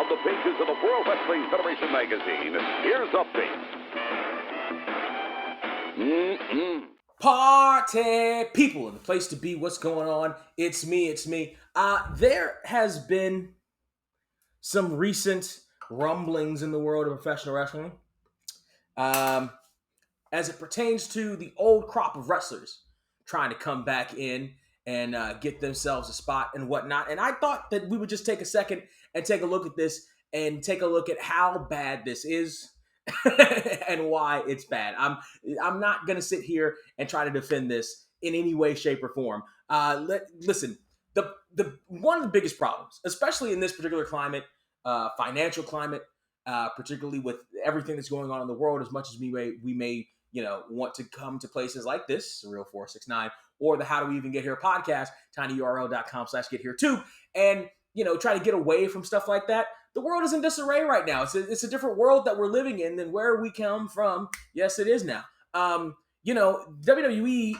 From the pages of the World Wrestling Federation magazine, here's updates. Party people in the place to be. What's going on? It's me. There has been some recent rumblings in the world of professional wrestling as it pertains to the old crop of wrestlers trying to come back in and get themselves a spot and whatnot. And I thought that we would just take a second and take a look at this and take a look at how bad this is and why it's bad. I'm not gonna sit here and try to defend this in any way, shape, or form. Listen, the one of the biggest problems, especially in this particular climate, financial climate, particularly with everything that's going on in the world, as much as we may want to come to places like this, Surreal 469, or the How Do We Even Get Here podcast, tinyurl.com/get here too, and try to get away from stuff like that. The world is in disarray right now. It's a different world that we're living in than where we come from. Yes, it is now. WWE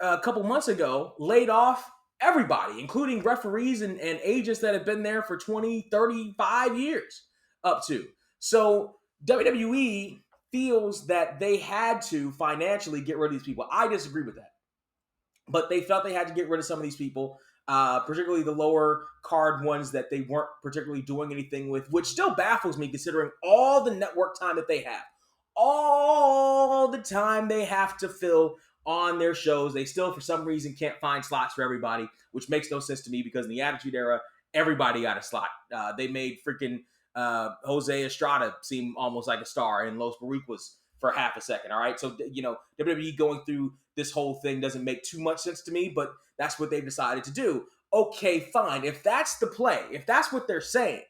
a couple months ago laid off everybody, including referees and agents that have been there for 20, 35 years up to. So WWE feels that they had to financially get rid of these people. I disagree with that. But they felt they had to get rid of some of these people, particularly the lower card ones that they weren't particularly doing anything with, which still baffles me considering all the network time that they have. All the time they have to fill on their shows. They still, for some reason, can't find slots for everybody, which makes no sense to me because in the Attitude Era, everybody got a slot. They made freaking Jose Estrada seem almost like a star and Los Boricuas for half a second, all right? So, WWE going through this whole thing doesn't make too much sense to me, but that's what they've decided to do. Okay, fine. If that's the play, if that's what they're saying,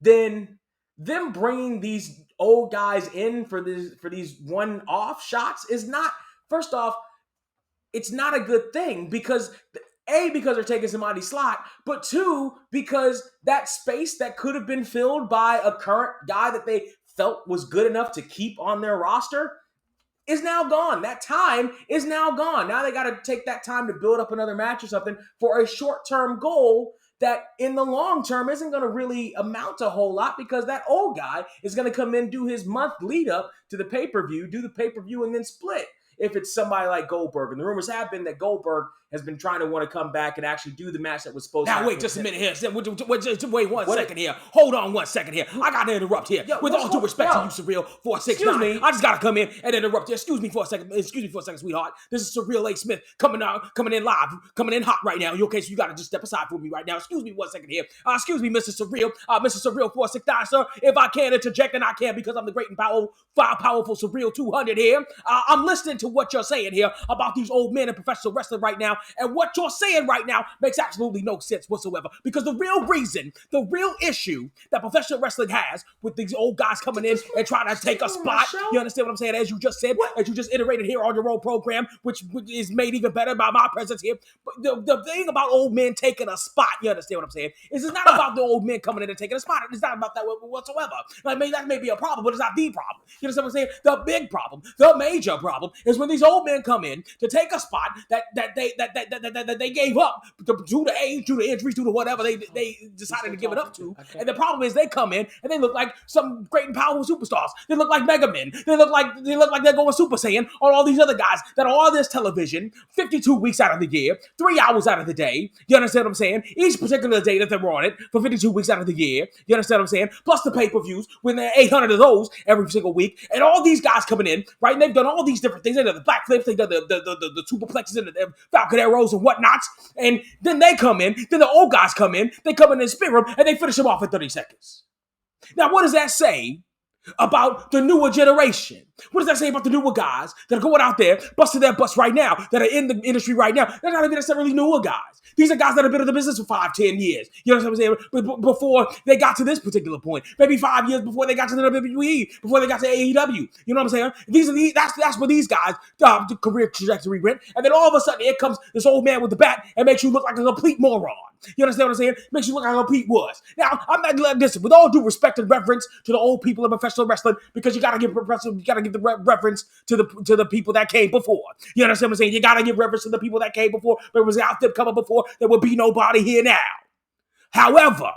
then them bringing these old guys in for these one-off shots is not, first off, it's not a good thing because because they're taking somebody's slot, but two, because that space that could have been filled by a current guy that they felt was good enough to keep on their roster is now gone. That time is now gone. Now they got to take that time to build up another match or something for a short-term goal that in the long term isn't going to really amount to a whole lot because that old guy is going to come in, do his month lead up to the pay-per-view, do the pay-per-view, and then split. If it's somebody like Goldberg. And the rumors have been that Goldberg has been trying to want to come back and actually do the match that was supposed to happen. Now, wait just a minute here. Wait one second here. Hold on 1 second here. I got to interrupt here. With all due respect to you, Surreal 469, I just got to come in and interrupt you. Excuse me for a second, sweetheart. This is Surreal A. Smith coming in live, coming in hot right now. Okay, so you got to just step aside for me right now. Excuse me 1 second here. Excuse me, Mr. Surreal. Mr. Surreal 469, sir. If I can interject, and I can because I'm the great and powerful Surreal 200 here. I'm listening to what you're saying here about these old men in professional wrestling right now, and what you're saying right now makes absolutely no sense whatsoever. Because the real issue that professional wrestling has with these old guys coming in and trying to take a spot, you understand what I'm saying? As you just said, as you just iterated here on your old program, which is made even better by my presence here. But the thing about old men taking a spot, you understand what I'm saying? Is it's not about the old men coming in and taking a spot. It's not about that whatsoever. Like, maybe that may be a problem, but it's not the problem. You understand what I'm saying? The big problem, the major problem, is when these old men come in to take a spot that they gave up due to age, due to injuries, due to whatever they decided to give it up to. And the problem is they come in and they look like some great and powerful superstars. They look like Mega Men. They look like they're going Super Saiyan on all these other guys that are on this television 52 weeks out of the year, 3 hours out of the day. You understand what I'm saying? Each particular day that they're on it for 52 weeks out of the year. You understand what I'm saying? Plus the pay-per-views when there are 800 of those every single week. And all these guys coming in, right? And they've done all these different things. They've done the black flips, they've done the superplexes and the Falcon Arrows and whatnots. And then they come in, then the old guys come in, they come in and spin them, and they finish them off in 30 seconds. Now, what does that say about the newer generation? What does that say about the newer guys that are going out there, busting their butts right now, that are in the industry right now? They're not even necessarily newer guys. These are guys that have been in the business for 5, 10 years. You know what I'm saying? Before they got to this particular point. Maybe 5 years before they got to the WWE, before they got to AEW. You know what I'm saying? That's where these guys, the career trajectory went. And then all of a sudden, here comes this old man with the bat and makes you look like a complete moron. You understand what I'm saying? Makes you look like a complete wuss. Now, I'm not letting this, with all due respect and reverence to the old people in professional wrestling, because you gotta give the reference to the people that came before. You understand what I'm saying? You gotta give reference to the people that came before. There was out there coming before. There would be nobody here now. However,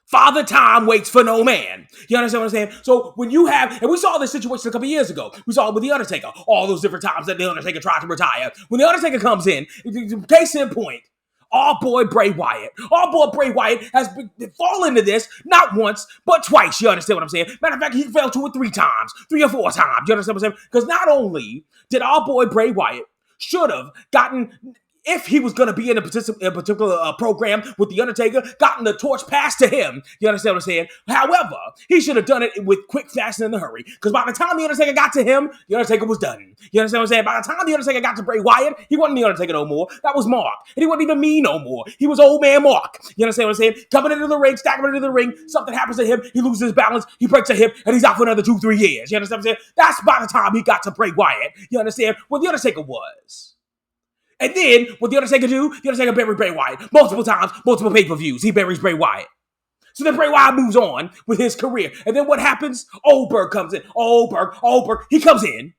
Father Time waits for no man. You understand what I'm saying? So when you have, and we saw this situation a couple years ago. We saw it with The Undertaker. All those different times that The Undertaker tried to retire. When The Undertaker comes in, case in point, our boy Bray Wyatt. Our boy Bray Wyatt has been fallen into this not once, but twice. You understand what I'm saying? Matter of fact, he fell to it 3 times, 3 or 4 times. You understand what I'm saying? Because not only did our boy Bray Wyatt should have gotten, if he was going to be in a particular program with The Undertaker, gotten the torch passed to him. You understand what I'm saying? However, he should have done it with quick, fast, and in a hurry. Because by the time The Undertaker got to him, The Undertaker was done. You understand what I'm saying? By the time The Undertaker got to Bray Wyatt, he wasn't The Undertaker no more. That was Mark. And he wasn't even me no more. He was old man Mark. You understand what I'm saying? Coming into the ring, stacking into the ring, something happens to him, he loses his balance, he breaks a hip, and he's out for another 2-3 years. You understand what I'm saying? That's by the time he got to Bray Wyatt. You understand what The Undertaker was. And then, what The Undertaker do? The Undertaker buried Bray Wyatt. Multiple times, multiple pay-per-views. He buries Bray Wyatt. So then Bray Wyatt moves on with his career. And then what happens? Oldberg comes in. Oldberg. He comes in.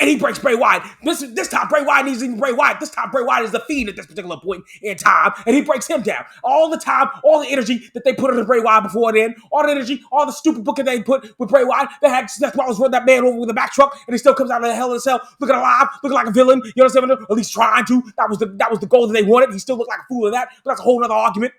And he breaks Bray Wyatt. This time, Bray Wyatt needs to be Bray Wyatt. This time, Bray Wyatt is the Fiend at this particular point in time. And he breaks him down. All the time, all the energy that they put into Bray Wyatt before then, all the energy, all the stupid booking they put with Bray Wyatt, they had Seth Rollins run that man over with a back truck, and he still comes out of the hell of hell looking alive, looking like a villain. You understand what I'm saying? At least trying to. That was the goal that they wanted. He still looked like a fool of that. But that's a whole other argument.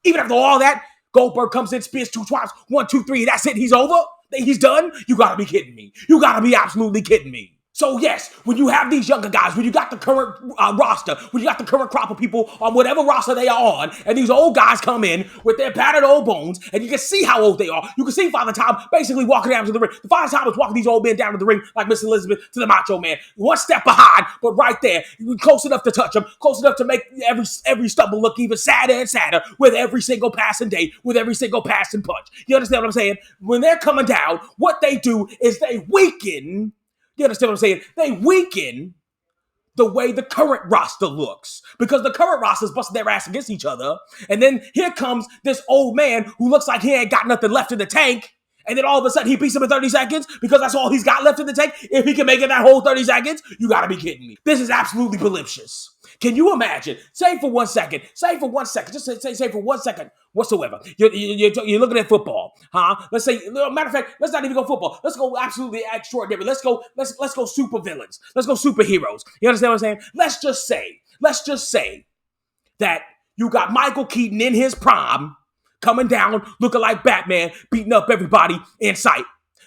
Even after all that, Goldberg comes in, spears 2 times, 1, 2, 3, that's it. He's over. He's done. You gotta be kidding me. You gotta be absolutely kidding me. So yes, when you have these younger guys, when you got the current roster, when you got the current crop of people on whatever roster they are on, and these old guys come in with their battered old bones, and you can see how old they are. You can see Father Time basically walking down to the ring. The Father Time was walking these old men down to the ring like Miss Elizabeth to the Macho Man. 1 step behind, but right there, close enough to touch him, close enough to make every stumble look even sadder and sadder with every single passing day, with every single passing punch. You understand what I'm saying? When they're coming down, what they do is they weaken. You understand what I'm saying? They weaken the way the current roster looks. Because the current roster's busting their ass against each other. And then here comes this old man who looks like he ain't got nothing left in the tank. And then all of a sudden he beats him in 30 seconds because that's all he's got left in the tank. If he can make it that whole 30 seconds, you gotta be kidding me. This is absolutely voluptuous. Can you imagine? Say for 1 second. Just say for 1 second whatsoever. You're looking at football, huh? Let's say, matter of fact, let's not even go football. Let's go absolutely extraordinary. Let's go super villains. Let's go superheroes. You understand what I'm saying? Let's just say that you got Michael Keaton in his prime, coming down, looking like Batman, beating up everybody in sight.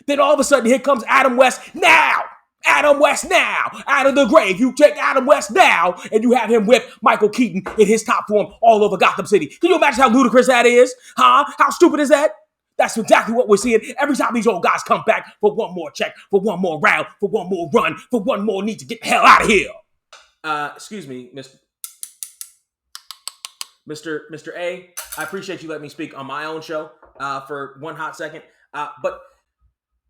Then all of a sudden, here comes Adam West now. Adam West now, out of the grave. You take Adam West now, and you have him whip Michael Keaton in his top form all over Gotham City. Can you imagine how ludicrous that is? Huh? How stupid is that? That's exactly what we're seeing every time these old guys come back for one more check, for one more round, for one more run, for one more need to get the hell out of here. Excuse me, Mr. A. I appreciate you letting me speak on my own show for one hot second. But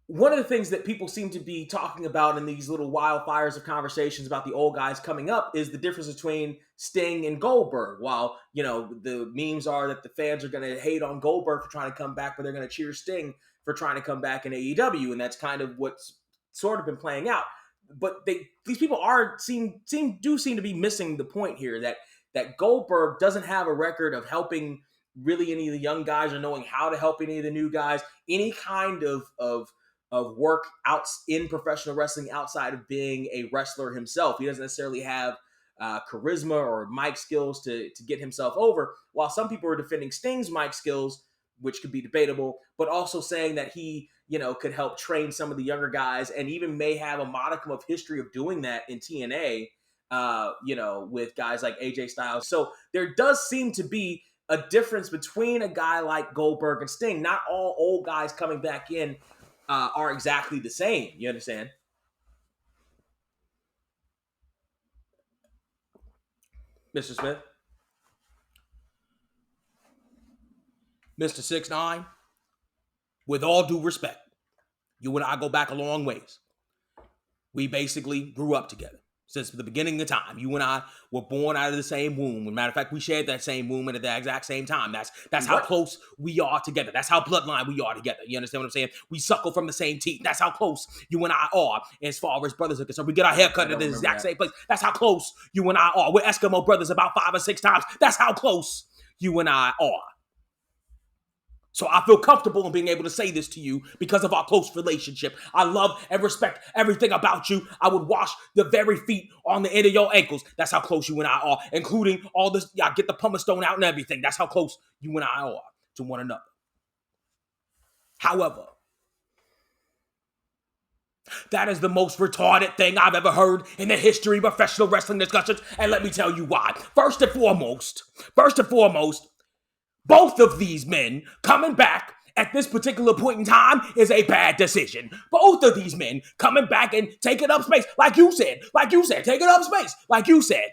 one of the things that people seem to be talking about in these little wildfires of conversations about the old guys coming up is the difference between Sting and Goldberg. While, the memes are that the fans are going to hate on Goldberg for trying to come back, but they're going to cheer Sting for trying to come back in AEW. And that's kind of what's sort of been playing out. But these people seem to be missing the point here that Goldberg doesn't have a record of helping really any of the young guys or knowing how to help any of the new guys, any kind of work out in professional wrestling outside of being a wrestler himself. He doesn't necessarily have charisma or mic skills to get himself over, while some people are defending Sting's mic skills, which could be debatable, but also saying that he, could help train some of the younger guys and even may have a modicum of history of doing that in TNA, with guys like AJ Styles. So there does seem to be a difference between a guy like Goldberg and Sting. Not all old guys coming back in are exactly the same. You understand? Mr. Smith? Mr. 6ix9ine, with all due respect, you and I go back a long ways. We basically grew up together. Since the beginning of time, you and I were born out of the same womb. As a matter of fact, we shared that same womb at the exact same time. That's how close we are together. That's how bloodline we are together. You understand what I'm saying? We suckle from the same teeth. That's how close you and I are as far as brothers are concerned. We get our hair cut at the exact same place. That's how close you and I are. We're Eskimo brothers about 5 or 6 times. That's how close you and I are. So I feel comfortable in being able to say this to you because of our close relationship. I love and respect everything about you. I would wash the very feet on the end of your ankles. That's how close you and I are, including all this. Y'all get the pumice stone out and everything. That's how close you and I are to one another. However, that is the most retarded thing I've ever heard in the history of professional wrestling discussions. And let me tell you why. First and foremost, both of these men coming back at this particular point in time is a bad decision. Both of these men coming back and taking up space, like you said, taking up space, like you said,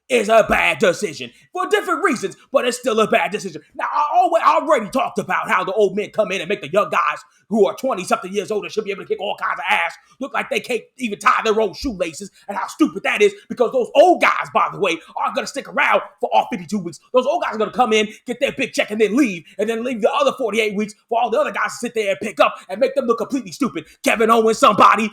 is a bad decision for different reasons, but it's still a bad decision. Now, I already talked about how the old men come in and make the young guys who are 20-something years old and should be able to kick all kinds of ass look like they can't even tie their own shoelaces, and how stupid that is, because those old guys, by the way, aren't going to stick around for all 52 weeks. Those old guys are going to come in, get their big check, and then leave the other 48 weeks for all the other guys to sit there and pick up and make them look completely stupid. Kevin Owens somebody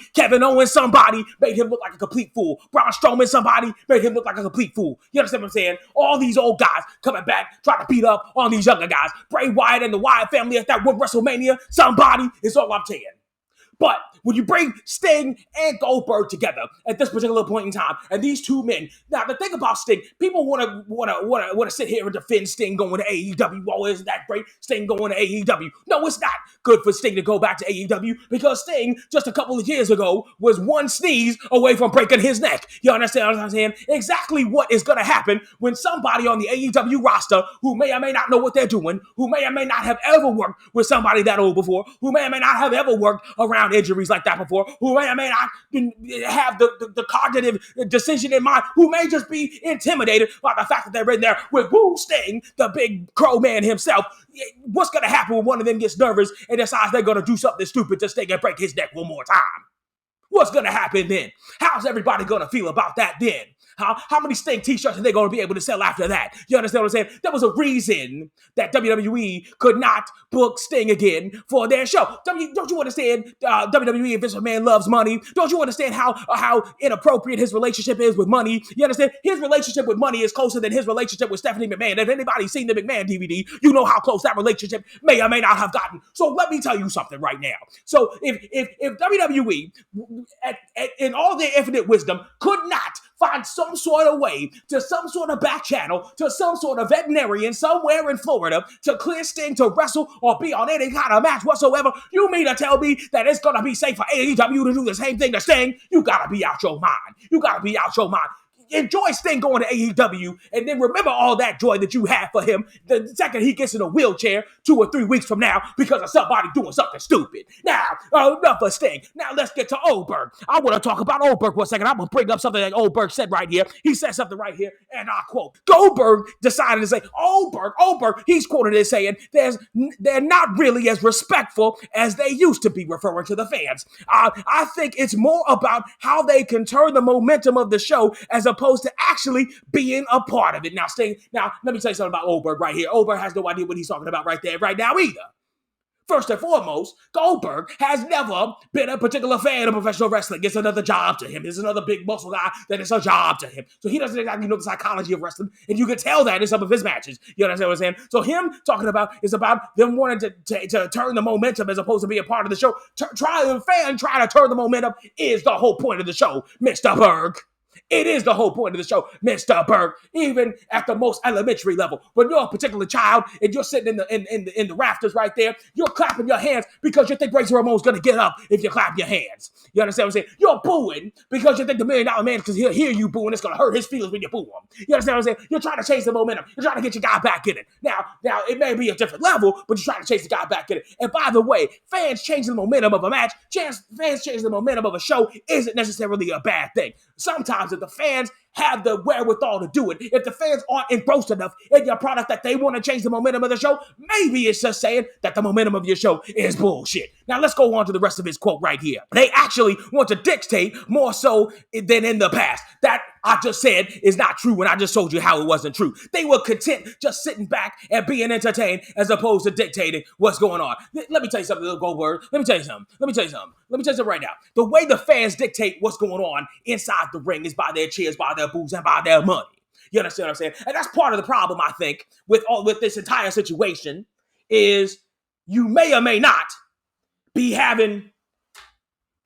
made him look like a complete fool. Braun Strowman somebody made him look like a complete fool. You understand what I'm saying? All these old guys coming back, trying to beat up on these younger guys. Bray Wyatt and the Wyatt family at that one WrestleMania, somebody is all I'm saying. But when you bring Sting and Goldberg together at this particular point in time, and these two men, now the thing about Sting, people want to sit here and defend Sting going to AEW. Oh, isn't that great? Sting going to AEW. No, it's not good for Sting to go back to AEW, because Sting just a couple of years ago was one sneeze away from breaking his neck. You understand what I'm saying? Exactly what is going to happen when somebody on the AEW roster, who may or may not know what they're doing, who may or may not have ever worked with somebody that old before, who may or may not have ever worked around injuries like that before, who may or may not have the cognitive decision in mind, who may just be intimidated by the fact that they're in there with Woo Sting, the big crow man himself. What's going to happen when one of them gets nervous and decides they're going to do something stupid to Sting and break his neck one more time? What's going to happen then? How's everybody going to feel about that then? How many Sting t-shirts are they going to be able to sell after that? You understand what I'm saying? There was a reason that WWE could not book Sting again for their show. Don't you understand? WWE and Vince McMahon loves money. Don't you understand how inappropriate his relationship is with money? You understand? His relationship with money is closer than his relationship with Stephanie McMahon. If anybody's seen the McMahon DVD, you know how close that relationship may or may not have gotten. So let me tell you something right now. So if WWE, in all their infinite wisdom, could not find some sort of way, to some sort of back channel, to some sort of veterinarian somewhere in Florida to clear Sting to wrestle or be on any kind of match whatsoever, you mean to tell me that it's going to be safe for AEW to do the same thing to Sting? You got to be out your mind. You got to be out your mind. Enjoy Sting going to AEW, and then remember all that joy that you had for him the second he gets in a wheelchair 2 or 3 weeks from now because of somebody doing something stupid. Now, enough of Sting. Now let's get to Oldberg. I want to talk about Oldberg for a second. I'm going to bring up something that Oldberg said right here. He said something right here, and I quote, Goldberg decided to say, Oldberg, he's quoted as saying, they're not really as respectful as they used to be, referring to the fans. I think it's more about how they can turn the momentum of the show as opposed to actually being a part of it. Now, let me tell you something about Oldberg right here. Oldberg has no idea what he's talking about right there, right now either. First and foremost, Goldberg has never been a particular fan of professional wrestling. It's another job to him. It's another big muscle guy that is a job to him. So he doesn't exactly know the psychology of wrestling, and you can tell that in some of his matches. You understand what I'm saying? So him talking about is about them wanting to turn the momentum as opposed to be a part of the show. Trying to turn the momentum is the whole point of the show, Mr. Berg. It is the whole point of the show, Mr. Berg, even at the most elementary level. When you're a particular child and you're sitting in the rafters right there, you're clapping your hands because you think Razor Ramon's going to get up if you clap your hands. You understand what I'm saying? You're booing because you think the $1 Million Man, because he'll hear you booing, it's going to hurt his feelings when you boo him. You understand what I'm saying? You're trying to change the momentum. You're trying to get your guy back in it. Now, it may be a different level, but you're trying to change the guy back in it. And by the way, fans changing the momentum of a match, fans changing the momentum of a show isn't necessarily a bad thing. Sometimes if the fans have the wherewithal to do it, if the fans aren't engrossed enough in your product that they want to change the momentum of the show, maybe it's just saying that the momentum of your show is bullshit. Now let's go on to the rest of his quote right here. They actually want to dictate more so than in the past. That I just said is not true, and I just told you how it wasn't true. They were content just sitting back and being entertained as opposed to dictating what's going on. Let me tell you something, little Goldberg. Let me tell you something right now. The way the fans dictate what's going on inside the ring is by their cheers, by their boos, and by their money. You understand what I'm saying? And that's part of the problem, I think, with this entire situation is you may or may not be having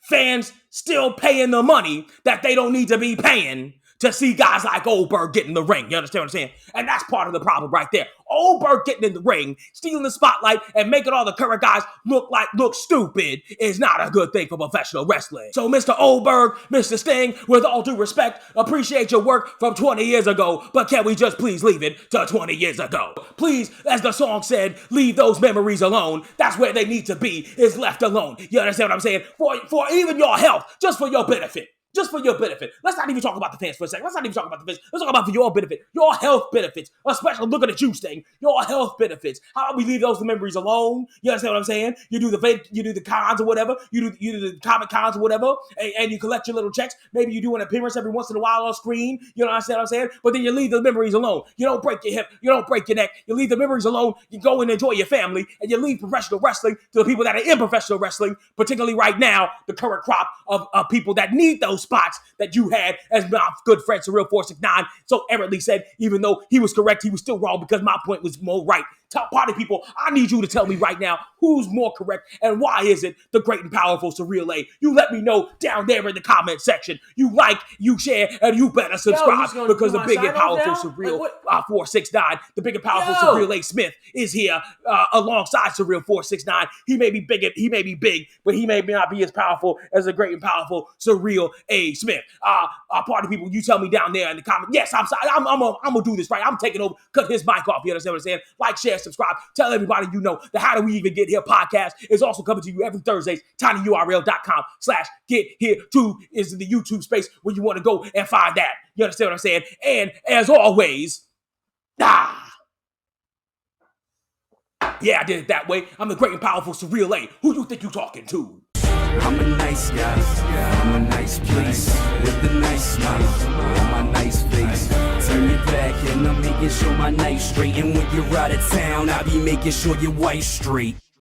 fans still paying the money that they don't need to be paying to see guys like Goldberg get in the ring. You understand what I'm saying? And that's part of the problem right there. Goldberg getting in the ring, stealing the spotlight, and making all the current guys look stupid is not a good thing for professional wrestling. So Mr. Goldberg, Mr. Sting, with all due respect, appreciate your work from 20 years ago, but can we just please leave it to 20 years ago? Please, as the song said, leave those memories alone. That's where they need to be, is left alone. You understand what I'm saying? For even your health, just for your benefit. Just for your benefit. Let's not even talk about the fans for a second. Let's not even talk about the fans. Let's talk about for your benefit. Your health benefits. Especially looking at you, Sting. Your health benefits. How about we leave those memories alone? You understand what I'm saying? You do the cons or whatever. You do the Comic Cons or whatever. And you collect your little checks. Maybe you do an appearance every once in a while on screen. You know what I'm saying? But then you leave the memories alone. You don't break your hip. You don't break your neck. You leave the memories alone. You go and enjoy your family. And you leave professional wrestling to the people that are in professional wrestling. Particularly right now, the current crop of people that need those spots that you had, as my good friend Surreal 469 so errantly said. Even though he was correct, he was still wrong because my point was more right. Tell party people, I need you to tell me right now who's more correct and why is it the great and powerful Surreal A? You let me know down there in the comment section. You like, you share, and you better subscribe because the big and powerful Surreal 469, the big and powerful Surreal A Smith is here alongside Surreal 469. He may be big, but he may not be as powerful as the great and powerful Surreal A Smith. Party people, you tell me down there in the comment. Yes, I'm sorry. I'm gonna do this right. I'm taking over. Cut his mic off. You understand what I'm saying? Like, share, subscribe. Tell everybody you know the How Do We Even Get Here podcast is also coming to you every Thursdays. tinyurl.com/get here too is the YouTube space where you want to go and find that. You understand what I'm saying? And as always, yeah, I did it that way. I'm the great and powerful Surreal A. Who you think you talking to? I'm a nice guy from a nice place with a nice smile on my nice face. Turn your back and I'm making sure my night's straight. And when you're out of town, I'll be making sure your wife's straight.